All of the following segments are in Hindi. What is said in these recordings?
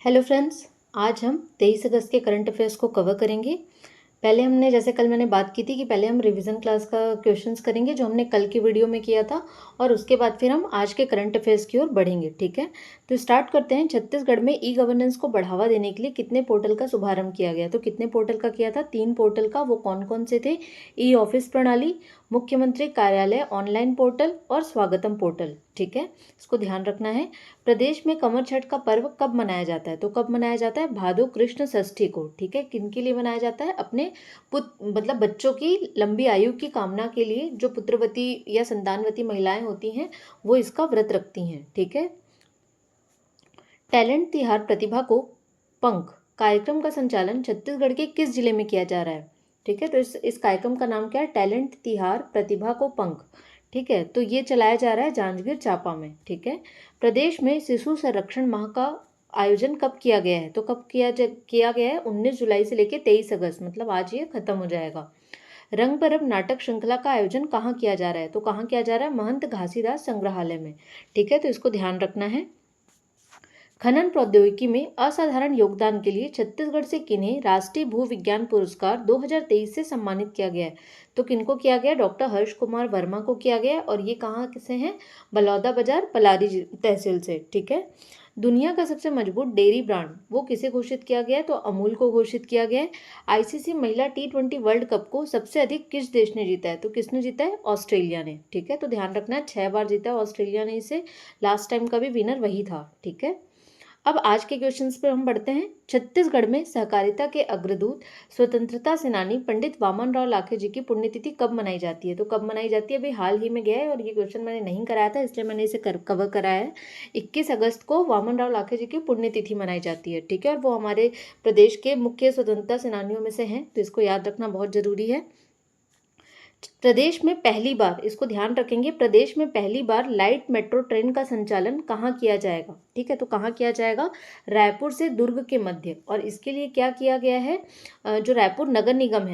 हेलो फ्रेंड्स, आज हम 23 अगस्त के करंट अफेयर्स को कवर करेंगे। पहले हमने जैसे कल मैंने बात की थी कि पहले हम रिवीजन क्लास का क्वेश्चंस करेंगे जो हमने कल की वीडियो में किया था, और उसके बाद फिर हम आज के करंट अफेयर्स की ओर बढ़ेंगे। ठीक है, तो स्टार्ट करते हैं। छत्तीसगढ़ में ई गवर्नेंस को बढ़ावा देने के लिए कितने पोर्टल का शुभारंभ किया गया? तो कितने पोर्टल का किया था? 3 पोर्टल का। वो कौन कौन से थे? ई ऑफिस प्रणाली, मुख्यमंत्री कार्यालय ऑनलाइन पोर्टल और स्वागतम पोर्टल। ठीक है, इसको ध्यान रखना है। प्रदेश में कमर छठ का पर्व कब मनाया जाता है? तो कब मनाया जाता है? भादो कृष्ण षष्ठी को। ठीक है, किन के लिए मनाया जाता है? अपने मतलब बच्चों की लंबी आयु की कामना के लिए। जो पुत्रवती या संतानवती महिलाएं होती हैं वो इसका व्रत रखती हैं। ठीक है। टैलेंट तिहार प्रतिभा को पंख कार्यक्रम का संचालन छत्तीसगढ़ के किस जिले में किया जा रहा है? ठीक है, तो इस कार्यक्रम का नाम क्या है? टैलेंट तिहार प्रतिभा को पंख। ठीक है, तो ये चलाया जा रहा है जांजगीर चांपा में। ठीक है। प्रदेश में शिशु संरक्षण माह का आयोजन कब किया गया है? तो कब किया गया है? 19 जुलाई से लेकर 23 अगस्त, मतलब आज ये खत्म हो जाएगा। रंग परब नाटक श्रृंखला का आयोजन कहाँ किया जा रहा है? तो कहाँ किया जा रहा है? महंत घासीदास संग्रहालय में। ठीक है, तो इसको ध्यान रखना है। खनन प्रौद्योगिकी में असाधारण योगदान के लिए छत्तीसगढ़ से किन्हें राष्ट्रीय भू विज्ञान पुरस्कार 2023 से सम्मानित किया गया है? तो किनको किया गया? डॉक्टर हर्ष कुमार वर्मा को किया गया है, और ये कहाँ से हैं? बलौदा बाजार पलारी तहसील से। ठीक है। दुनिया का सबसे मजबूत डेयरी ब्रांड वो किसे घोषित किया गया है? तो अमूल को घोषित किया गया है। आईसीसी महिला T20 वर्ल्ड कप को सबसे अधिक किस देश ने जीता है? तो किसने जीता है? ऑस्ट्रेलिया ने। ठीक है, तो ध्यान रखना है 6 बार जीता है ऑस्ट्रेलिया ने इसे। लास्ट टाइम का भी विनर वही था। ठीक है। अब आज के क्वेश्चंस पर हम बढ़ते हैं। छत्तीसगढ़ में सहकारिता के अग्रदूत स्वतंत्रता सेनानी पंडित वामन राव लाखे जी की पुण्यतिथि कब मनाई जाती है? तो कब मनाई जाती है? अभी हाल ही में गया है, और ये क्वेश्चन मैंने नहीं कराया था इसलिए मैंने इसे कवर कराया है। 21 अगस्त को वामन राव लाखे जी की पुण्यतिथि मनाई जाती है। ठीक है, और वो हमारे प्रदेश के मुख्य स्वतंत्रता सेनानियों में से हैं, तो इसको याद रखना बहुत जरूरी है। प्रदेश में पहली बार, इसको ध्यान रखेंगे, प्रदेश में पहली बार लाइट मेट्रो ट्रेन का संचालन कहाँ किया जाएगा? ठीक है, तो कहाँ किया जाएगा? रायपुर से दुर्ग के मध्य। और इसके लिए क्या किया गया है? जो रायपुर नगर निगम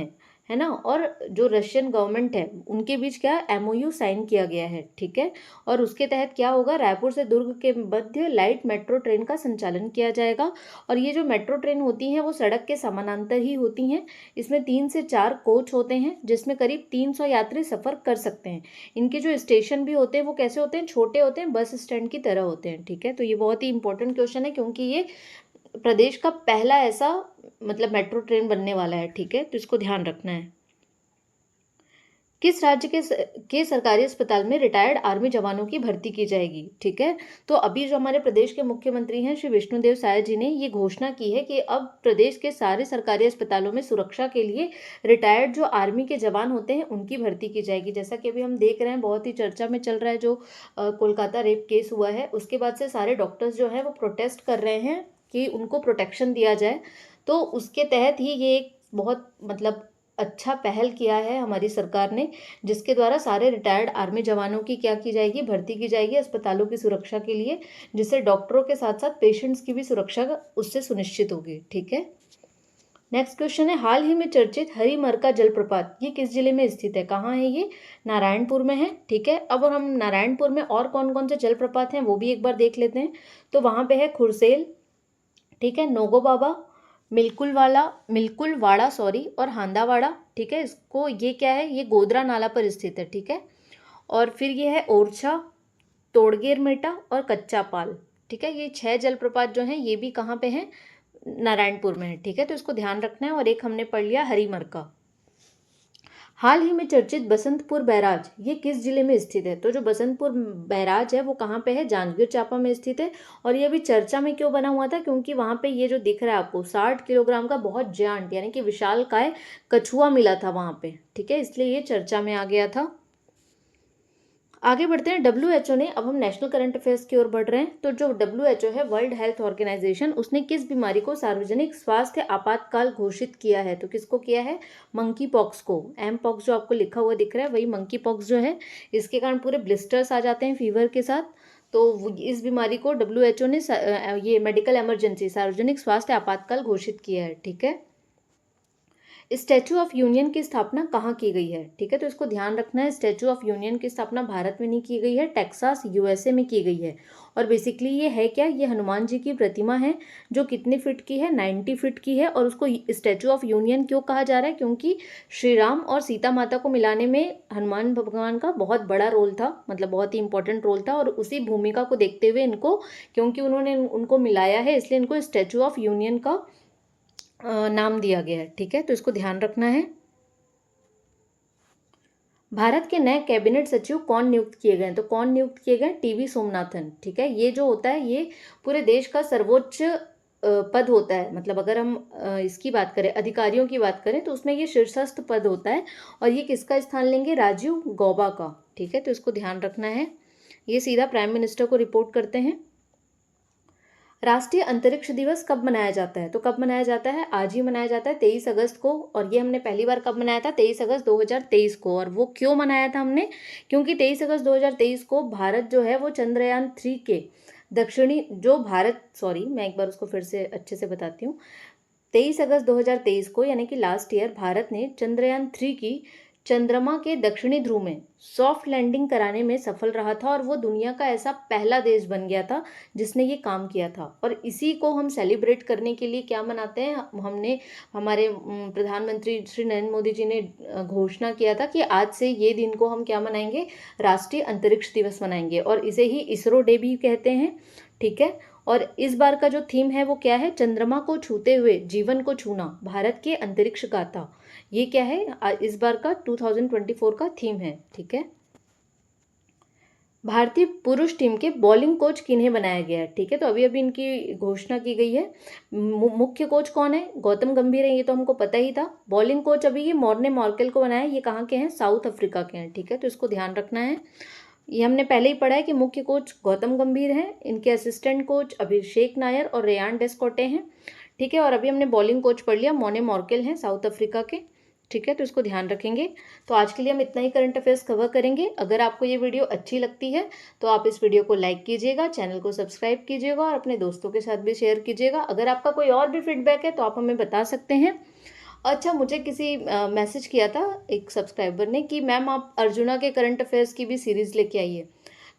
है ना, और जो रशियन गवर्नमेंट है उनके बीच क्या MOU साइन किया गया है। ठीक है, और उसके तहत क्या होगा? रायपुर से दुर्ग के मध्य लाइट मेट्रो ट्रेन का संचालन किया जाएगा। और ये जो मेट्रो ट्रेन होती हैं वो सड़क के समानांतर ही होती हैं। इसमें 3 से 4 कोच होते हैं जिसमें करीब 300 यात्री सफर कर सकते हैं। इनके जो स्टेशन भी होते हैं वो कैसे होते हैं? छोटे होते हैं, बस स्टैंड की तरह होते हैं। ठीक है, तो ये बहुत ही इंपॉर्टेंट क्वेश्चन है क्योंकि ये प्रदेश का पहला ऐसा मतलब मेट्रो ट्रेन बनने वाला है। ठीक है, तो इसको ध्यान रखना है। किस राज्य के सरकारी अस्पताल में रिटायर्ड आर्मी जवानों की भर्ती की जाएगी? ठीक है, तो अभी जो हमारे प्रदेश के मुख्यमंत्री हैं श्री विष्णुदेव साय जी ने ये घोषणा की है कि अब प्रदेश के सारे सरकारी अस्पतालों में सुरक्षा के लिए रिटायर्ड जो आर्मी के जवान होते हैं उनकी भर्ती की जाएगी। जैसा कि अभी हम देख रहे हैं, बहुत ही चर्चा में चल रहा है जो कोलकाता रेप केस हुआ है, उसके बाद से सारे डॉक्टर्स जो हैं वो प्रोटेस्ट कर रहे हैं कि उनको प्रोटेक्शन दिया जाए। तो उसके तहत ही ये एक बहुत मतलब अच्छा पहल किया है हमारी सरकार ने, जिसके द्वारा सारे रिटायर्ड आर्मी जवानों की क्या की जाएगी? भर्ती की जाएगी अस्पतालों की सुरक्षा के लिए, जिससे डॉक्टरों के साथ साथ पेशेंट्स की भी सुरक्षा उससे सुनिश्चित होगी। ठीक है। नेक्स्ट क्वेश्चन है, हाल ही में चर्चित हरिमरका जलप्रपात ये किस जिले में स्थित है? कहाँ है ये? नारायणपुर में है। ठीक है, अब हम नारायणपुर में और कौन कौन से जलप्रपात हैं वो भी एक बार देख लेते हैं। तो वहाँ पे है खुरसेल, ठीक है, नोगो बाबा, मिल्कुलवाड़ा सॉरी, और हांदावाड़ा। ठीक है, इसको ये क्या है? ये गोदरा नाला पर स्थित है। ठीक है, और फिर ये है ओरछा, तोड़गेर मेटा और कच्चा पाल। ठीक है, ये 6 जलप्रपात जो हैं ये भी कहाँ पे हैं? नारायणपुर में है। ठीक है, तो इसको ध्यान रखना है। और एक हमने पढ़ लिया हरिमरका। हाल ही में चर्चित बसंतपुर बैराज ये किस जिले में स्थित है? तो जो बसंतपुर बैराज है वो कहाँ पे है? जांजगीर चांपा में स्थित है। और ये अभी चर्चा में क्यों बना हुआ था? क्योंकि वहाँ पे ये जो दिख रहा है आपको 60 किलोग्राम का बहुत जायंट यानी कि विशालकाय कछुआ मिला था वहाँ पे। ठीक है, इसलिए ये चर्चा में आ गया था। आगे बढ़ते हैं। WHO ने, अब हम नेशनल करंट अफेयर्स की ओर बढ़ रहे हैं, तो जो WHO है वर्ल्ड हेल्थ ऑर्गेनाइजेशन, उसने किस बीमारी को सार्वजनिक स्वास्थ्य आपातकाल घोषित किया है? तो किसको किया है? मंकी पॉक्स को। एम पॉक्स जो आपको लिखा हुआ दिख रहा है वही मंकी पॉक्स जो है, इसके कारण पूरे ब्लिस्टर्स आ जाते हैं फीवर के साथ। तो इस बीमारी को WHO ने ये मेडिकल इमरजेंसी सार्वजनिक स्वास्थ्य आपातकाल घोषित किया है। ठीक है। स्टैचू ऑफ यूनियन की स्थापना कहाँ की गई है? ठीक है, तो इसको ध्यान रखना है, स्टैचू ऑफ यूनियन की स्थापना भारत में नहीं की गई है, टेक्सास यूएसए में की गई है। और बेसिकली ये है क्या, ये हनुमान जी की प्रतिमा है जो कितने फीट की है, 90 फीट की है। और उसको स्टैचू ऑफ यूनियन क्यों कहा जा रहा है? क्योंकि श्री राम और सीता माता को मिलाने में हनुमान भगवान का बहुत बड़ा रोल था, मतलब बहुत ही इंपॉर्टेंट रोल था। और उसी भूमिका को देखते हुए इनको, क्योंकि उन्होंने उनको मिलाया है, इसलिए इनको स्टैचू ऑफ यूनियन का नाम दिया गया है। ठीक है, तो इसको ध्यान रखना है। भारत के नए कैबिनेट सचिव कौन नियुक्त किए गए? तो कौन नियुक्त किए गए? टीवी सोमनाथन। ठीक है, ये जो होता है ये पूरे देश का सर्वोच्च पद होता है। मतलब अगर हम इसकी बात करें, अधिकारियों की बात करें, तो उसमें ये शीर्षस्थ पद होता है। और ये किसका स्थान लेंगे? राजीव गौबा का। ठीक है, तो इसको ध्यान रखना है। ये सीधा प्राइम मिनिस्टर को रिपोर्ट करते हैं। राष्ट्रीय अंतरिक्ष दिवस कब मनाया जाता है? तो कब मनाया जाता है? आज ही मनाया जाता है, 23 अगस्त को। और ये हमने पहली बार कब मनाया था? 23 अगस्त 2023 को। और वो क्यों मनाया था हमने? क्योंकि 23 अगस्त 2023 को भारत जो है वो चंद्रयान-3 के दक्षिणी जो भारत, सॉरी मैं एक बार उसको फिर से अच्छे से बताती हूँ। 23 अगस्त 2023 को, यानी कि लास्ट ईयर, भारत ने चंद्रयान-3 की चंद्रमा के दक्षिणी ध्रुव में सॉफ्ट लैंडिंग कराने में सफल रहा था। और वो दुनिया का ऐसा पहला देश बन गया था जिसने ये काम किया था। और इसी को हम सेलिब्रेट करने के लिए क्या मनाते हैं? हमने, हमारे प्रधानमंत्री श्री नरेंद्र मोदी जी ने घोषणा किया था कि आज से ये दिन को हम क्या मनाएंगे? राष्ट्रीय अंतरिक्ष दिवस मनाएंगे। और इसे ही इसरो डे भी कहते हैं। ठीक है, और इस बार का जो थीम है वो क्या है? चंद्रमा को छूते हुए जीवन को छूना, भारत के अंतरिक्ष गाथा। ये क्या है? इस बार का 2024 का थीम है। ठीक है, भारतीय पुरुष टीम के बॉलिंग कोच किन्हें बनाया गया है? ठीक है, तो अभी अभी इनकी घोषणा की गई है। मुख्य कोच कौन है? गौतम गंभीर है, ये तो हमको पता ही था। बॉलिंग कोच अभी ये मॉर्ने मॉर्केल को बनाया है। ये कहाँ के हैं? साउथ अफ्रीका के हैं। ठीक है, तो इसको ध्यान रखना है। ये हमने पहले ही पढ़ा है कि मुख्य कोच गौतम गंभीर हैं, इनके असिस्टेंट कोच अभिषेक नायर और रेयान डेस्कोटे हैं। ठीक है, और अभी हमने बॉलिंग कोच पढ़ लिया, मोने मॉर्केल हैं साउथ अफ्रीका के। ठीक है, तो इसको ध्यान रखेंगे। तो आज के लिए हम इतना ही करंट अफेयर्स कवर करेंगे। अगर आपको ये वीडियो अच्छी लगती है तो आप इस वीडियो को लाइक कीजिएगा, चैनल को सब्सक्राइब कीजिएगा और अपने दोस्तों के साथ भी शेयर कीजिएगा। अगर आपका कोई और भी फीडबैक है तो आप हमें बता सकते हैं। अच्छा, मुझे किसी मैसेज किया था एक सब्सक्राइबर ने कि मैम आप अर्जुना के करंट अफेयर्स की भी सीरीज़ लेके आइए।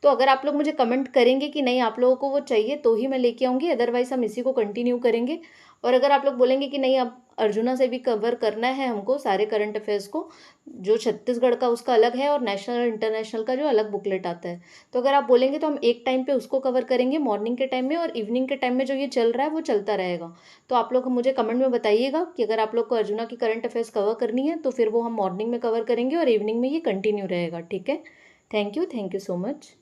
तो अगर आप लोग मुझे कमेंट करेंगे कि नहीं आप लोगों को वो चाहिए तो ही मैं लेके आऊँगी, अदरवाइज़ हम इसी को कंटिन्यू करेंगे। और अगर आप लोग बोलेंगे कि नहीं अब अर्जुना से भी कवर करना है हमको सारे करंट अफेयर्स को, जो छत्तीसगढ़ का उसका अलग है और नेशनल और इंटरनेशनल का जो अलग बुकलेट आता है, तो अगर आप बोलेंगे तो हम एक टाइम पे उसको कवर करेंगे मॉर्निंग के टाइम में, और इवनिंग के टाइम में जो ये चल रहा है वो चलता रहेगा। तो आप लोग मुझे कमेंट में बताइएगा कि अगर आप लोग को अर्जुना की करंट अफेयर्स कवर करनी है तो फिर वो हम मॉर्निंग में कवर करेंगे और इवनिंग में ये कंटिन्यू रहेगा। ठीक है, थैंक यू सो मच।